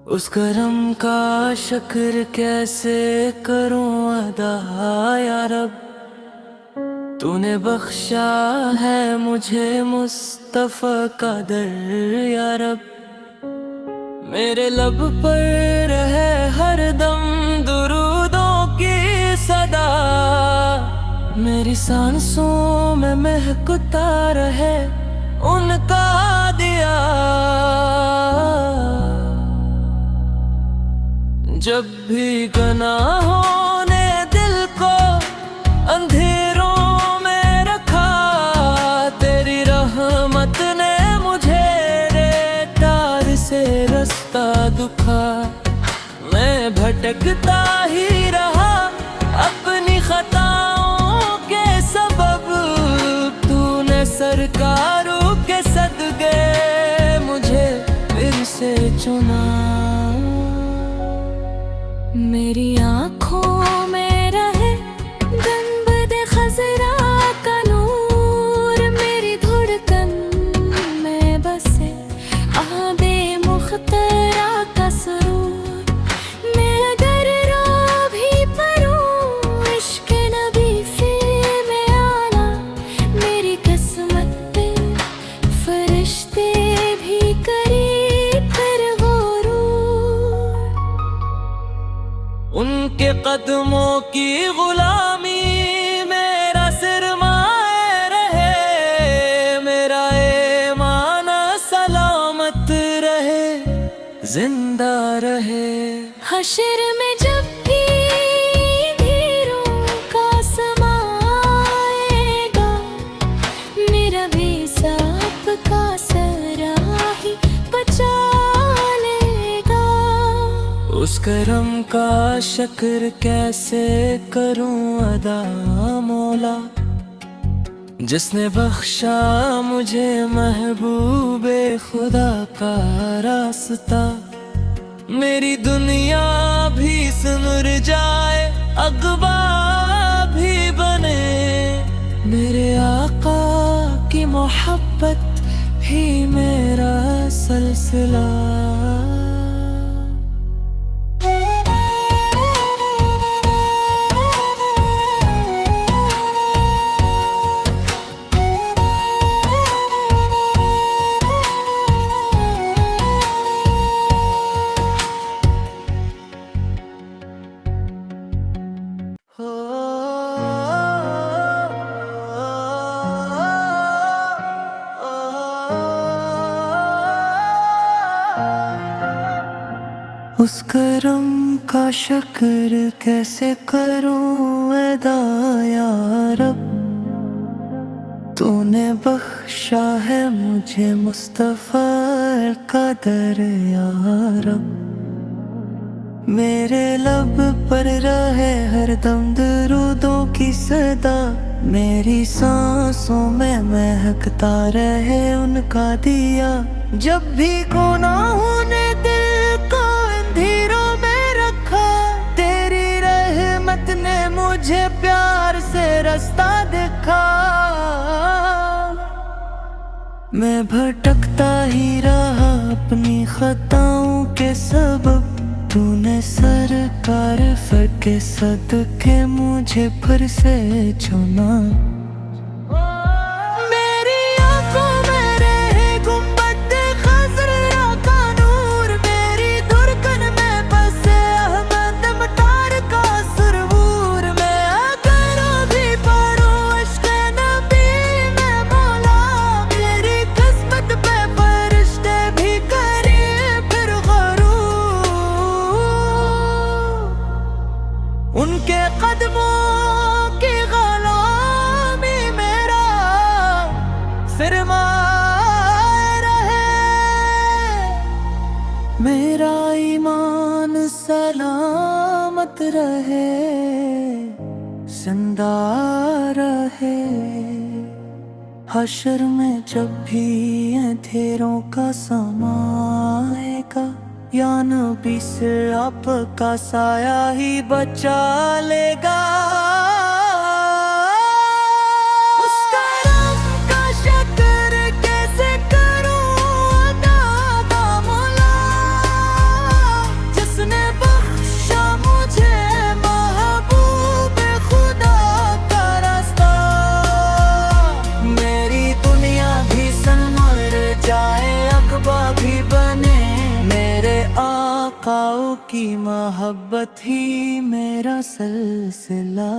उस करम का शुक्र कैसे करूं अदा या रब, तूने बख्शा है मुझे मुस्तफा का दर या रब। मेरे लब पर रहे हर दम दुरूदों की सदा, मेरी सांसों में महकता रहे उनका दिया। जब भी गुनाहों ने दिल को अंधेरों में रखा, तेरी रहमत ने मुझे रेतार से रास्ता दिखा। मैं भटकता ही रहा अपनी खताओं के सबब, तूने सरकारों के सदके मुझे फिर से चुना। मेरी आँखों में रहे गंबद खजरा का नूर, मेरी धड़कन में बसे आबे मुख्तरा का सुरूर। मैं अगर रो भी परूं इश्क नबी फिर में आना, मेरी किस्मत पे फरिश्ते भी करीब फिर उनके कदमों की गुलामी मेरा सिरमाए रहे, मेरा ईमान सलामत रहे जिंदा रहे। हश्र में जब भी भीड़ों का समा आएगा, मेरा भी सांप का सराही बचा लेगा। उस करम का शुक्र कैसे करूं अदा मौला, जिसने बख्शा मुझे महबूबे खुदा का रास्ता। मेरी दुनिया भी सिमर जाए अगवा भी बने, मेरे आका की मोहब्बत ही मेरा सिलसिला। उस करम का शुक्र कैसे करूं अदा या रब, तूने बख्शा है मुझे मुस्तफा का दर या रब। मेरे लब पर रहे हर दम दरूदों की सदा, मेरी सांसों में महकता रहे उनका दिया। जब भी गुनाहों ने दिल को अंधेरों में रखा, तेरी रहमत ने मुझे प्यार से रास्ता दिखा। मैं भटकता ही रहा अपनी खताओं के सबब, तूने सरकार के सदके मुझे फिर से चुना। मेरी आँखों में रहे गुंबद खजरा का नूर, मेरी धड़कन में बसे अहमद मतार का सुरूर। मैं अगर भी पढ़ूं इश्क नबी में मौला, मेरी किस्मत पे फरिश्ते भी करे फिर उनके कदमों की गुलामी मेरा सिरमाए रहे, मेरा ईमान सलामत रहे जिंदा रहे। हश्र में जब भी अंधेरों का समा आएगा, या नबी से आपका साया ही बचा लेगा। उसका रंग का शक्र कैसे करूं अदा मौला, जिसने बख्शा मुझे महबूब खुदा का रास्ता। मेरी दुनिया भी संवर जाए, अकबा भी बने, मेरे आकाओं की मोहब्बत ही मेरा सिलसिला।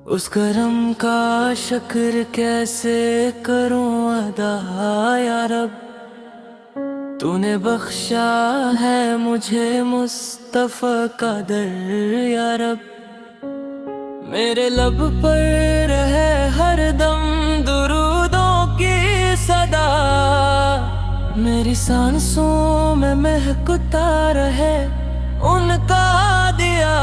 उस करम का शुक्र कैसे करूं अदा या रब, तूने बख्शा है मुझे मुस्तफा का दर या रब। मेरे लब पर रहे हर दम दुरूदों की सदा, मेरी सांसों में महकता रहे उनका दिया।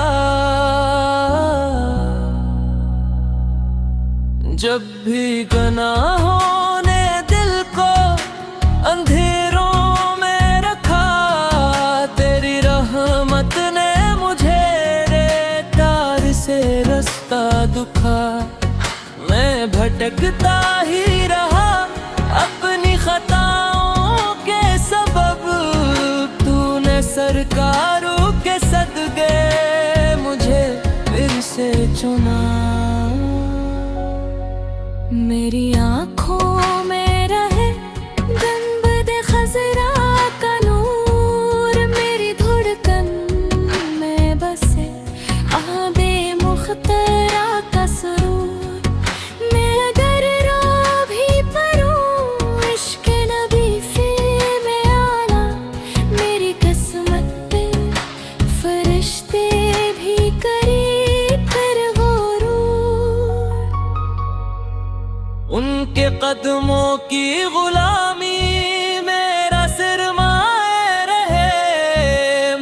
जब भी गुनाहों ने दिल को अंधेरों में रखा, तेरी रहमत ने मुझे रेतार से रास्ता दुखा। मैं भटकता ही रहा अपनी खताओं के सबब, तूने सरकारों के सदके मुझे फिर से चुना। मेरी आँखों में रहे गंबद खजरा का नूर, मेरी धड़कन में बसे आबे मुख्तरा का सुरूर। मैं अगर रो भी परूं इश्क नबी फिर में आला, मेरी किस्मत पे फरिश्ते भी करीब फिर उनके कदमों की गुलामी मेरा सिरमाए रहे,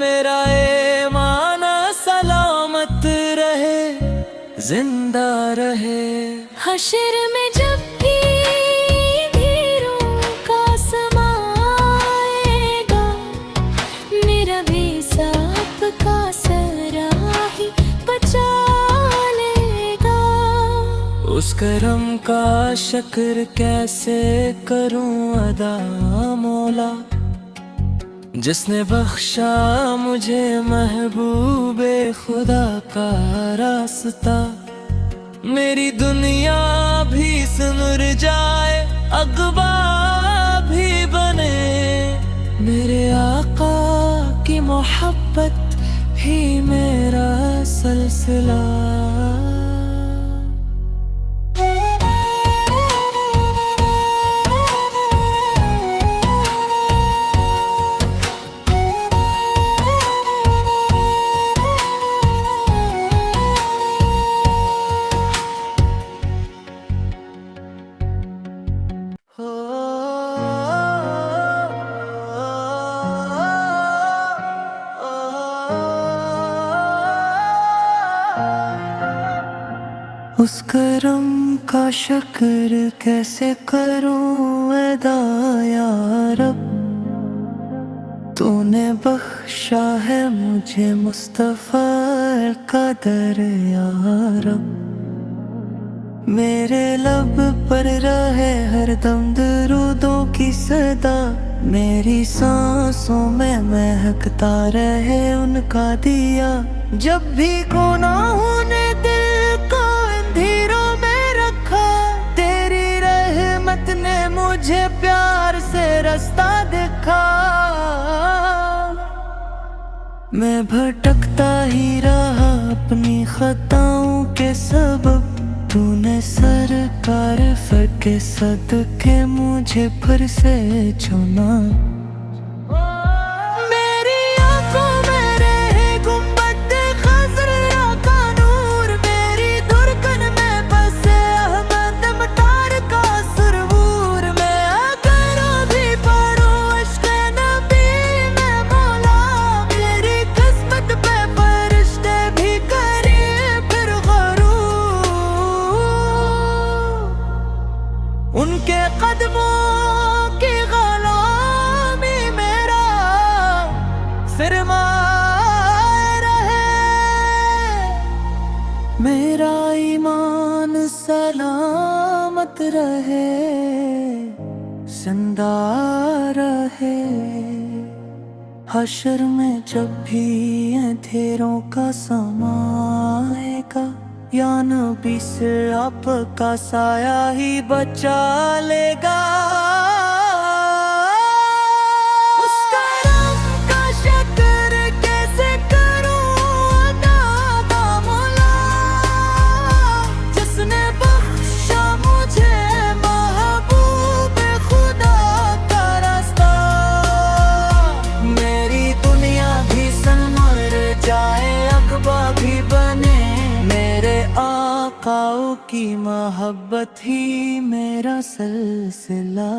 मेरा ईमान सलामत रहे जिंदा रहे। हश्र में जब भी भीड़ों का समा आएगा, मेरा भी सबका सराही बचा लेगा। उस करम का शुक्र कैसे करूं अदा मौला, जिसने बख्शा मुझे महबूबे खुदा का रास्ता। मेरी दुनिया भी सिमर जाए, अगवा भी बने, मेरे आका की मोहब्बत ही मेरा सिलसिला। उस करम का शुक्र कैसे करूं अदा या रब, तूने बख्शा है मुझे मुस्तफा का दर या रब। मेरे लब पर रहे हर दम दरूदों की सदा, मेरी सांसों में महकता रहे उनका दिया। जब भी गुनाहों ने दिल को अंधेरों में रखा, तेरी रहमत ने मुझे प्यार से रास्ता दिखा। मैं भटकता ही रहा अपनी खताओं के सबब, तूने सरकार के सदके मुझे फिर से चुना। मेरी आंखों में रहे गुंबद खजरा का नूर, मेरी धड़कन में बसे अहमद मतार का सुरूर। मैं अगर भी पढ़ूं इश्क़ सलामत रहे, जिंदा रहे। हश्र में जब भी अंधेरों का समा आएगा, या नबी से आपका साया ही बचा लेगा। उसका रब का शुक्र कैसे करूं अदा मामला, जिसने बख्शा मुझे महबूब खुदा का रास्ता। मेरी दुनिया भी संवर जाए, अकबा भी बने, मेरे आकाओं की मोहब्बत ही मेरा सिलसिला।